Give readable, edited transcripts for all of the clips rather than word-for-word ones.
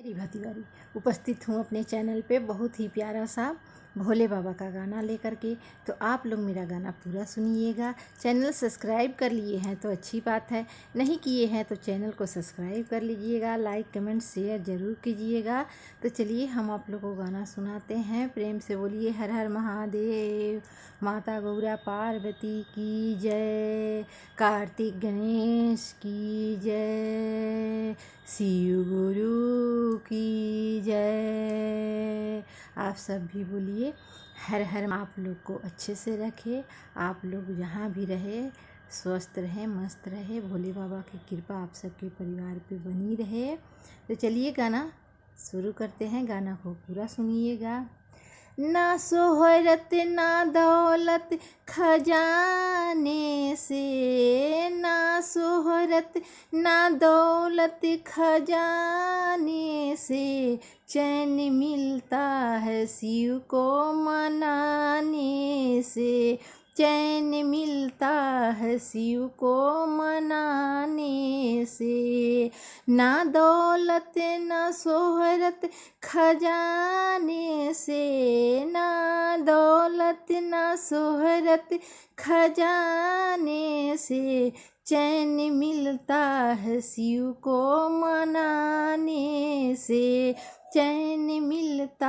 रिभा तिवारी उपस्थित हूँ अपने चैनल पे बहुत ही प्यारा सा भोले बाबा का गाना लेकर के। तो आप लोग मेरा गाना पूरा सुनिएगा। चैनल सब्सक्राइब कर लिए हैं तो अच्छी बात है, नहीं किए हैं तो चैनल को सब्सक्राइब कर लीजिएगा, लाइक कमेंट शेयर ज़रूर कीजिएगा। तो चलिए हम आप लोग को गाना सुनाते हैं। प्रेम से बोलिए हर हर महादेव। माता गौरा पार्वती की जय, कार्तिक गणेश की जय, शिव गुरु की जय। आप सब भी बोलिए हर हर। आप लोग को अच्छे से रखे, आप लोग जहाँ भी रहे स्वस्थ रहे, मस्त रहे। भोले बाबा की कृपा आप सबके परिवार पे बनी रहे। तो चलिए गाना शुरू करते हैं। गाना को पूरा सुनिएगा। ना शोहरत ना दौलत खजाने से, ना शोहरत ना दौलत खजाने से, चैन मिलता है शिव को मनाने से, चैन मिलता है शिव को मनाने से। ना दौलत ना शोहरत खजाने से, ना दौलत ना शोहरत खजाने से, चैन मिलता है शिव को मनाने से, चैन मिलता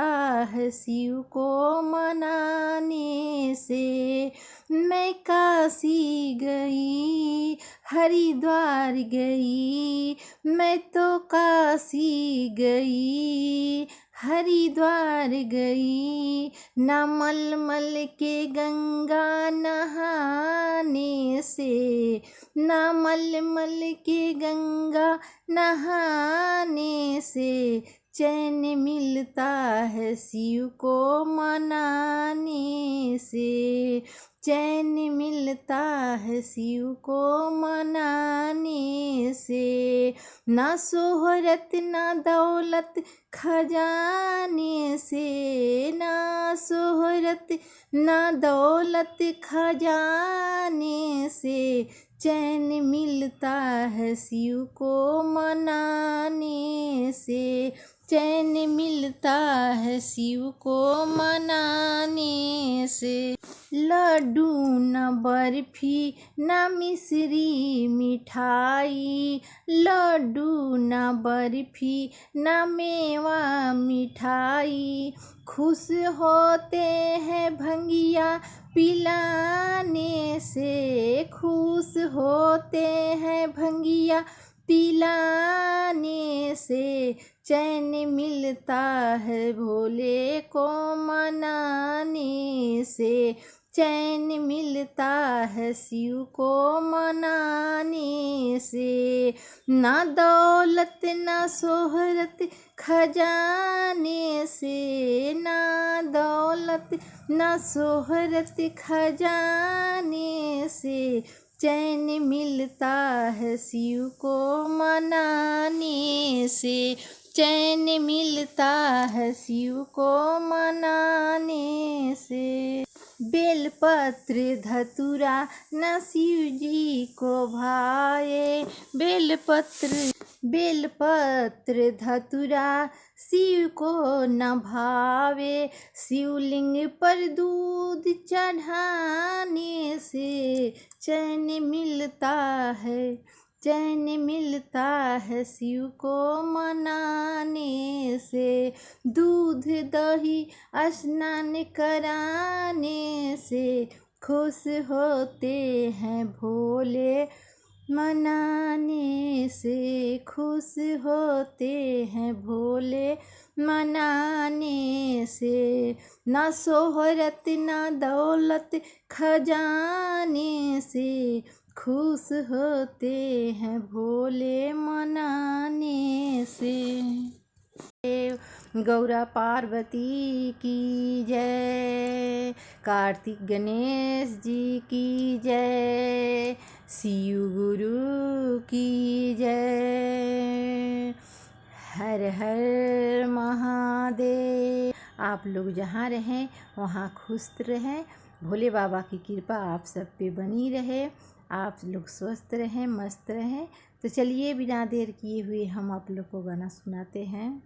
है शिव को मनाने से। मैं काशी गई हरिद्वार गई, मैं तो काशी गई हरिद्वार गई, ना मलमल के गंगा नहाने से, ना मलमल के गंगा नहाने से, चैन मिलता है शिव को मनाने से, चैन मिलता है शिव को मनाने से। ना शोहरत ना दौलत खजाने से, ना शोहरत ना दौलत खजाने से, चैन मिलता है शिव को मनाने से, चैन मिलता है शिव को मनाने से। लड्डू न बर्फी न मिश्री मिठाई, लड्डू न बर्फी न मेवा मिठाई, खुश होते हैं भंगिया पिलाने से, खुश होते हैं भंगिया पिलाने से, चैन मिलता है भोले को मनाने से, चैन मिलता है शिव को मनाने से। ना दौलत ना शोहरत खजाने से, ना दौलत ना शोहरत खजाने से, चैन मिलता है शिव को मनाने से, चैन मिलता है शिव को मनाने से। बेलपत्र धतूरा न शिव जी को भाए, बेलपत्र धतूरा शिव को न भावे, शिवलिंग पर दूध चढ़ाने से, चैन मिलता है, चैन मिलता है शिव को मनाने से। दूध दही स्नान कराने से, खुश होते हैं भोले मनाने से, खुश होते हैं भोले मनाने से। ना शोहरत ना दौलत खजाने से, खुश होते हैं भोले मनाने से। गौरा पार्वती की जय, कार्तिक गणेश जी की जय, शिव गुरु की जय, हर हर महादेव। आप लोग जहाँ रहें वहाँ खुश रहें। भोले बाबा की कृपा आप सब पे बनी रहे, आप लोग स्वस्थ रहें, मस्त रहें। तो चलिए बिना देर किए हुए हम आप लोग को गाना सुनाते हैं।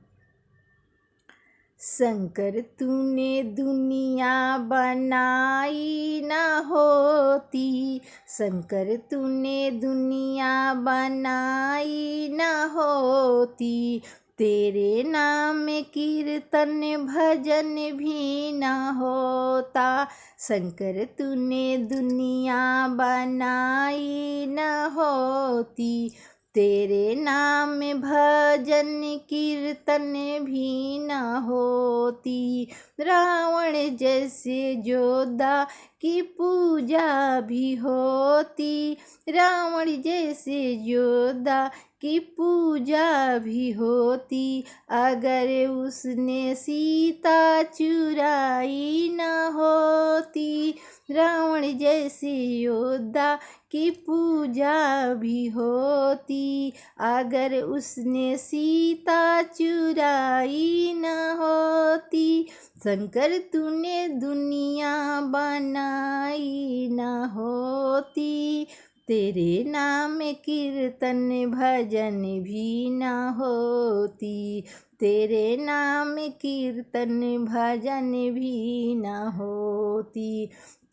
शंकर तूने दुनिया बनाई न होती, शंकर तूने दुनिया बनाई न होती, तेरे नाम कीर्तन भजन भी न होता। शंकर तूने दुनिया बनाई न होती, तेरे नाम भजन कीर्तन भी न होती। रावण जैसे योद्धा की पूजा भी होती, रावण जैसे योद्धा की पूजा भी होती, अगर उसने सीता चुराई न होती। रावण जैसे योद्धा की पूजा भी होती, अगर उसने सीता चुराई न होती। शंकर तूने दुनिया बनाई न होती, तेरे नाम कीर्तन भजन भी न होती, तेरे नाम कीर्तन भजन भी न होती।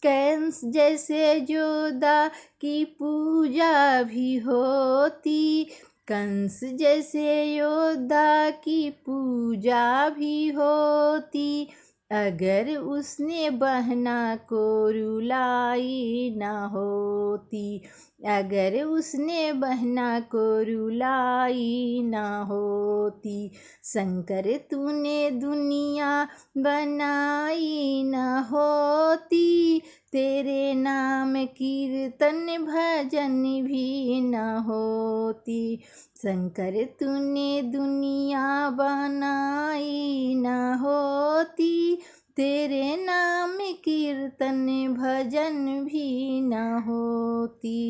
कंस जैसे योद्धा की पूजा भी होती, कंस जैसे योद्धा की पूजा भी होती, अगर उसने बहना को रुलाई न होती, अगर उसने बहना को रुलाई न होती। शंकर तूने दुनिया बनाई न होती, तेरे नाम कीर्तन भजन भी न होती। शंकर तूने दुनिया बनाई न होती, तेरे नाम कीर्तन भजन भी न होती।